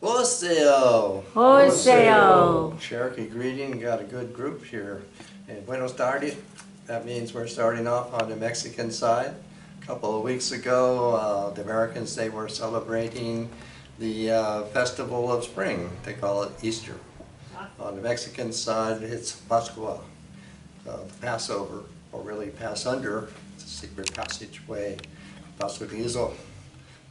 Oseo! Oseo! Cherokee greeting, got a good group here. And Buenos tardes, that means we're starting off on the Mexican side. A couple of weeks ago, the Americans, they were celebrating the Festival of Spring. They call it Easter. On the Mexican side, it's Pascua, Passover, or really pass under, it's a secret passageway, Pascualizo,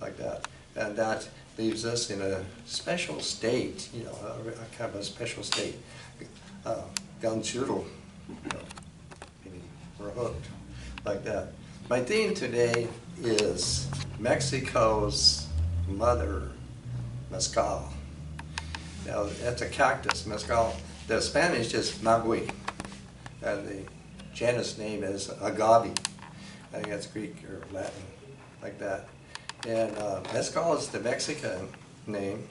like that. And that leaves us in a special state, you know, a kind of a special state. Ganchuro, you know, maybe we're hooked, like that. My theme today is Mexico's mother, Mescal. Now, that's a cactus, Mescal. The Spanish is magui, and the genus name is agave. I think that's Greek or Latin, like that. And Mescal is the Mexican name.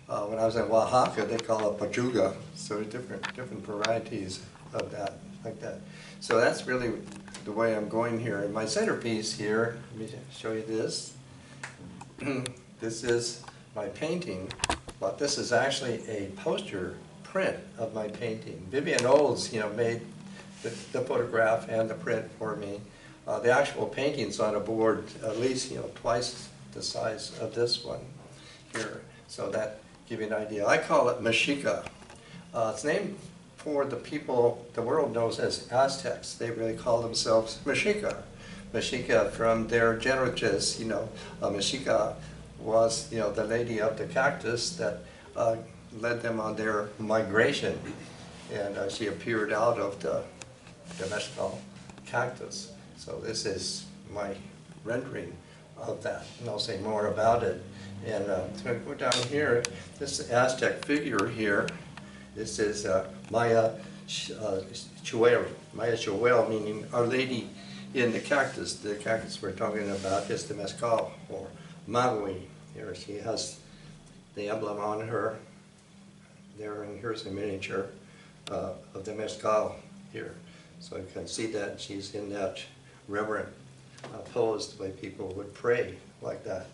When I was in Oaxaca, they call it pachuga. So different varieties of that, like that. So that's really the way I'm going here. And my centerpiece here, let me show you this. This is my painting, but this is actually a poster print of my painting. Vivian Olds, you know, made the photograph and the print for me. The actual painting's on a board at least, you know, twice the size of this one here. So that give you an idea. I call it Mexica. It's named for the people the world knows as Aztecs. They really call themselves Mexica. Mexica from their generages, you know. Mexica was, you know, the lady of the cactus that led them on their migration. And she appeared out of the mescal cactus. So this is my rendering of that, and I'll say more about it. And so go down here, this Aztec figure here, this is Maya Chuel, Maya Chuel, meaning Our Lady in the cactus. The cactus we're talking about is the mescal, or magui. Here she has the emblem on her there, and here's a miniature of the mescal here. So you can see that she's in that reverent pose, the way people would pray like that.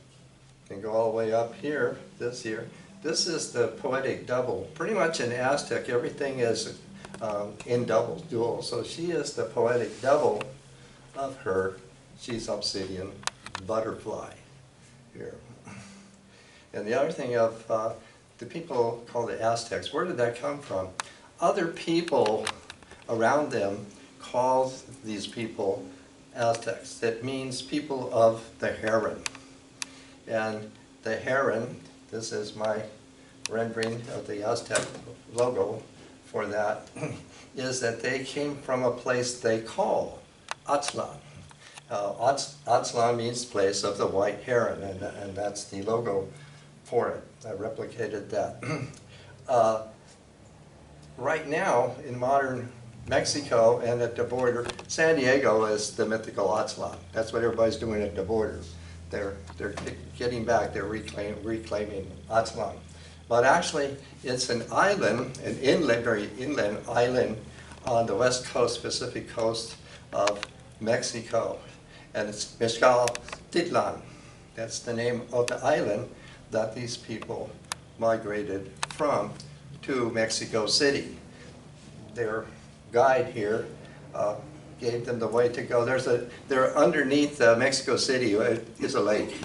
And go all the way up here, this here. This is the poetic double. Pretty much in Aztec, everything is in double, dual. So she is the poetic double of her. She's obsidian butterfly here. And the other thing of the people called the Aztecs, where did that come from? Other people around them called these people Aztecs. It means people of the heron. And the heron, this is my rendering of the Aztec logo for that, is that they came from a place they call Aztlan. Aztlan means place of the white heron, and that's the logo for it. I replicated that. Right now, in modern Mexico and at the border, San Diego is the mythical Aztlan. That's what everybody's doing at the border. They're getting back, they're reclaiming Aztlan. But actually, it's an island, an inland, very inland island on the west coast, Pacific coast of Mexico. And it's Mescal Titlan. That's the name of the island that these people migrated from to Mexico City. Their guide here gave them the way to go. They're underneath Mexico City is a lake.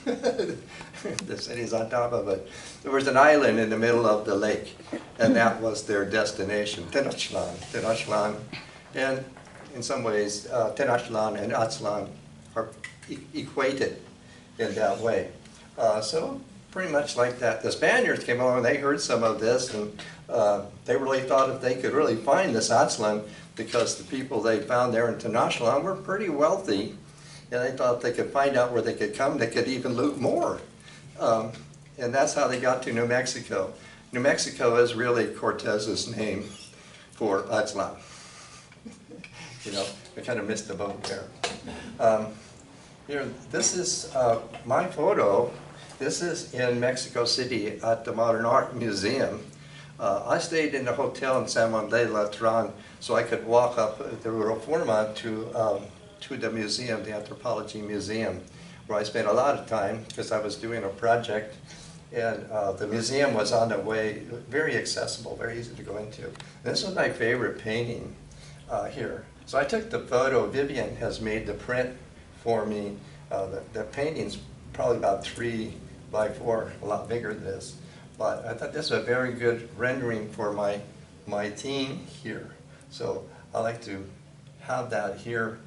The city's on top of it. There was an island in the middle of the lake, and that was their destination, Tenochtitlan. And in some ways, Tenochtitlan and Aztlan are equated in that way. So pretty much like that. The Spaniards came along, they heard some of this, and they really thought if they could really find this Aztlan, because the people they found there in Tenochtitlan were pretty wealthy, and they thought if they could find out where they could come, they could even loot more. And that's how they got to New Mexico. New Mexico is really Cortez's name for Aztlan. You know, we kind of missed the boat there. Here, this is my photo. This is in Mexico City at the Modern Art Museum. I stayed in a hotel in San Juan de Latran, so I could walk up the Reforma to the museum, the Anthropology Museum, where I spent a lot of time because I was doing a project And the museum was on the way, very accessible, very easy to go into. This is my favorite painting here. So I took the photo. Vivian has made the print for me. The painting's probably about 3 by 4, a lot bigger than this. But I thought this was a very good rendering for my theme here. So I like to have that here.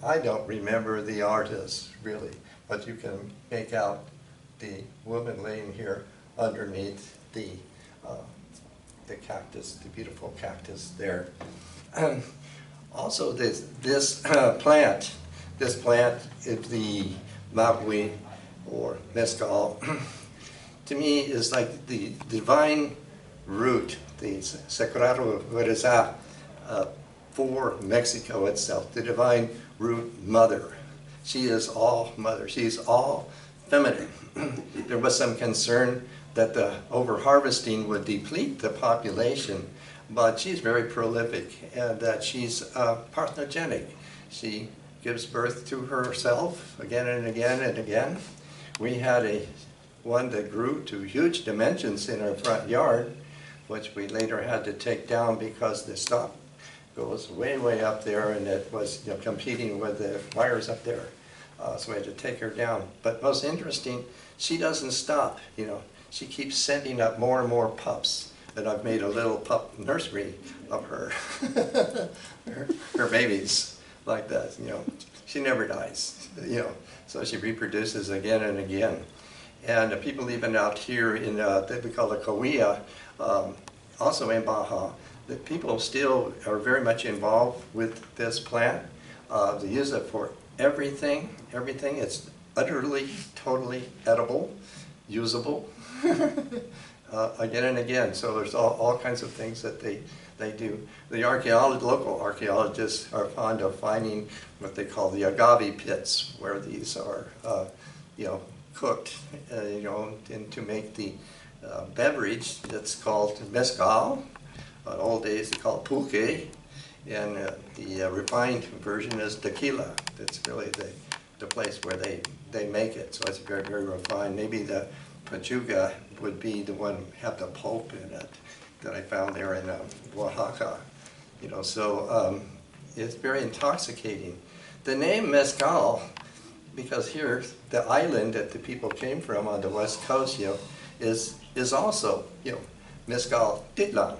I don't remember the artist, really, but you can make out the woman laying here underneath the cactus, the beautiful cactus there. Also, this plant is the maguey or mescal. To me, is like the divine root, the Sagrado Vereza for Mexico itself, the divine root mother. She is all mother. She's all feminine. There was some concern that the over-harvesting would deplete the population, but she's very prolific and that she's parthenogenic. She gives birth to herself again and again and again. We had one that grew to huge dimensions in our front yard, which we later had to take down because the stalk goes way, way up there, and it was competing with the wires up there. So we had to take her down. But most interesting, she doesn't stop. She keeps sending up more and more pups. And I've made a little pup nursery of her, her babies like that. She never dies. So she reproduces again and again. And people even out here in that we call the Coyote, also in Baja, the people still are very much involved with this plant. They use it for everything. It's utterly, totally edible, usable, again and again. So there's all kinds of things that they do. The local archaeologists are fond of finding what they call the agave pits, where these are, cooked, and to make the beverage that's called mescal. In old days they call it pulque, and the refined version is tequila. That's really the place where they make it. So it's very, very refined. Maybe the pachuga would be the one have the pulp in it that I found there in Oaxaca. So it's very intoxicating. The name mescal, because here the island that the people came from on the west coast, is also Mescal Titlan.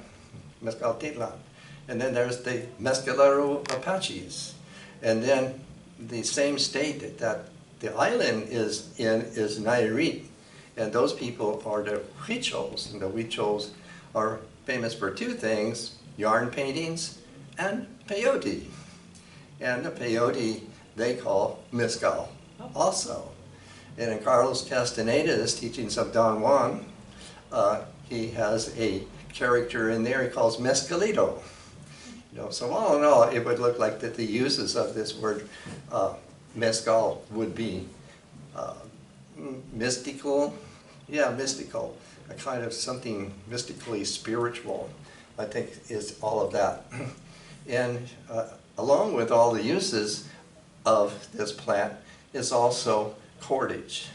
And then there's the Mescalero Apaches. And then the same state that the island is in is Nayarit. And those people are the Huichols. And the Huichols are famous for 2 things, yarn paintings and peyote. And the peyote they call mescal also. And in Carlos Castaneda's teachings of Don Juan, he has a character in there he calls mescalito. So all in all, it would look like that the uses of this word mescal would be mystical, mystical, a kind of something mystically spiritual, I think is all of that. And along with all the uses of this plant is also cordage,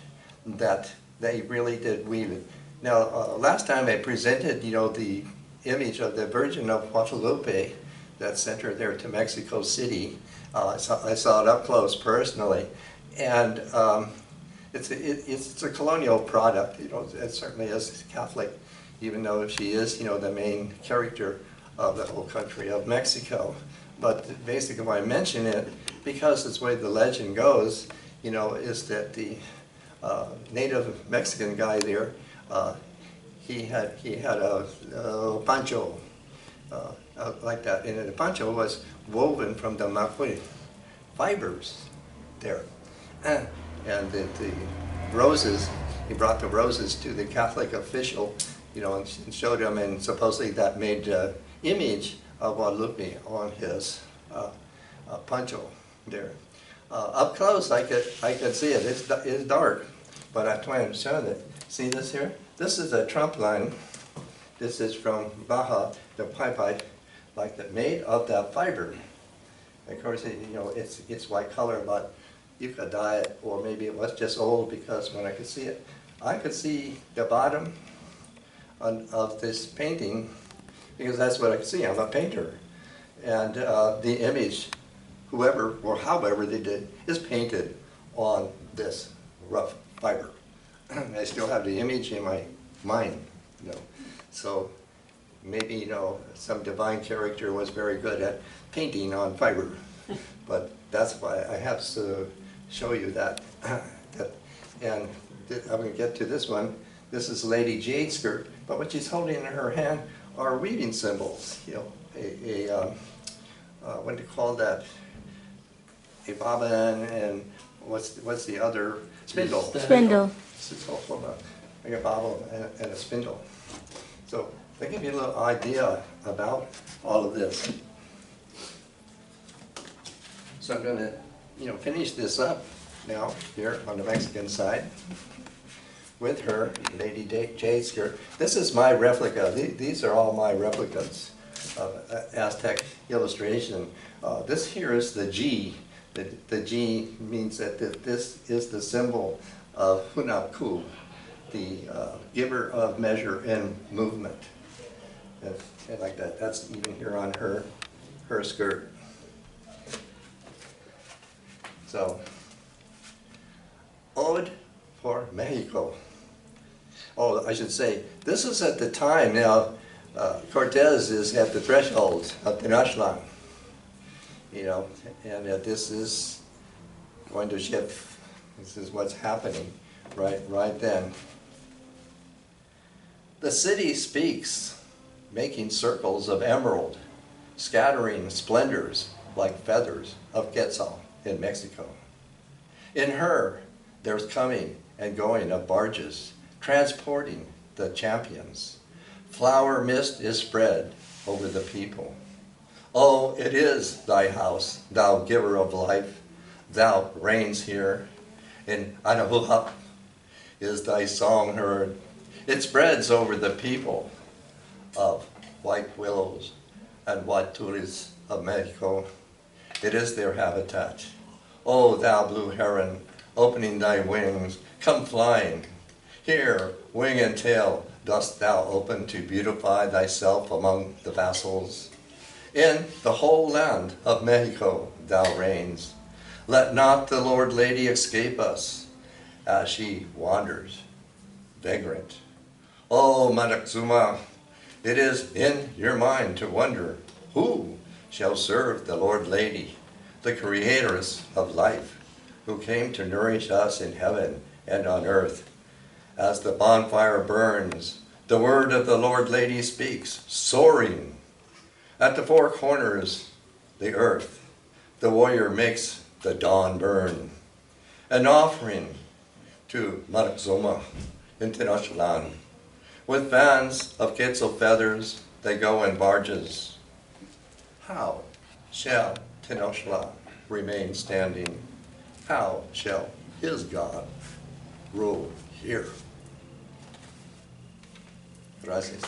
that they really did weave it. Now, last time I presented, the image of the Virgin of Guadalupe that sent her there to Mexico City. I saw it up close personally, and it's a colonial product. It certainly is Catholic, even though she is, the main character of the whole country of Mexico. But basically, why I mention it, because it's the way the legend goes, is that the native Mexican guy there, he had a poncho like that, and the poncho was woven from the maguey fibers there, and the roses. He brought the roses to the Catholic official, and showed him, and supposedly that made the image of Guadalupe on his poncho there. Up close, I could see it. It's dark, but that's why I'm showing it. See this here? This is a trump line. This is from Baja, the pipe like that, made of that fiber. Of course, it's white color, but you could dye it, or maybe it was just old because when I could see it, I could see the bottom of this painting because that's what I could see. I'm a painter. And the image, whoever or however they did, is painted on this rough fiber. I still have the image in my mind, you know. So maybe, you know, some divine character was very good at painting on fiber. But that's why I have to show you that. And I'm going to get to this one. This is Lady Jade skirt, but what she's holding in her hand are weaving symbols. You know, what do you call that? A bobbin and what's the other? Spindle. Spindle. Hold on. Like a bobbin and a spindle. So they give you a little idea about all of this. So I'm going to, you know, finish this up now here on the Mexican side with her Lady Jade skirt. This is my replica. These are all my replicas of Aztec illustration. This here is the G. The G means that this is the symbol of Hunabku, the giver of measure and movement. And like that. That's even here on her skirt. So, Ode for Mexico. Oh, I should say, this is at the time now, Cortez is at the threshold of Tenochtitlan, you know, and this is going to ship. This is what's happening right then. The city speaks, making circles of emerald, scattering splendors like feathers of Quetzal in Mexico. In her, there's coming and going of barges, transporting the champions. Flower mist is spread over the people. Oh, it is thy house, thou giver of life. Thou reigns here. In Anahuac is thy song heard. It spreads over the people of white willows and huatulis of Mexico. It is their habitat. O thou blue heron, opening thy wings, come flying. Here, wing and tail, dost thou open to beautify thyself among the vassals. In the whole land of Mexico thou reigns. Let not the Lord Lady escape us as she wanders, vagrant. O Moctezuma, it is in your mind to wonder who shall serve the Lord Lady, the creatress of life, who came to nourish us in heaven and on earth. As the bonfire burns, the word of the Lord Lady speaks, soaring. At the four corners, the earth, the warrior makes the dawn burn. An offering to Moctezuma in Tenochtitlan. With fans of Quetzal feathers, they go in barges. How shall Tenochtitlan remain standing? How shall his God rule here? Gracias.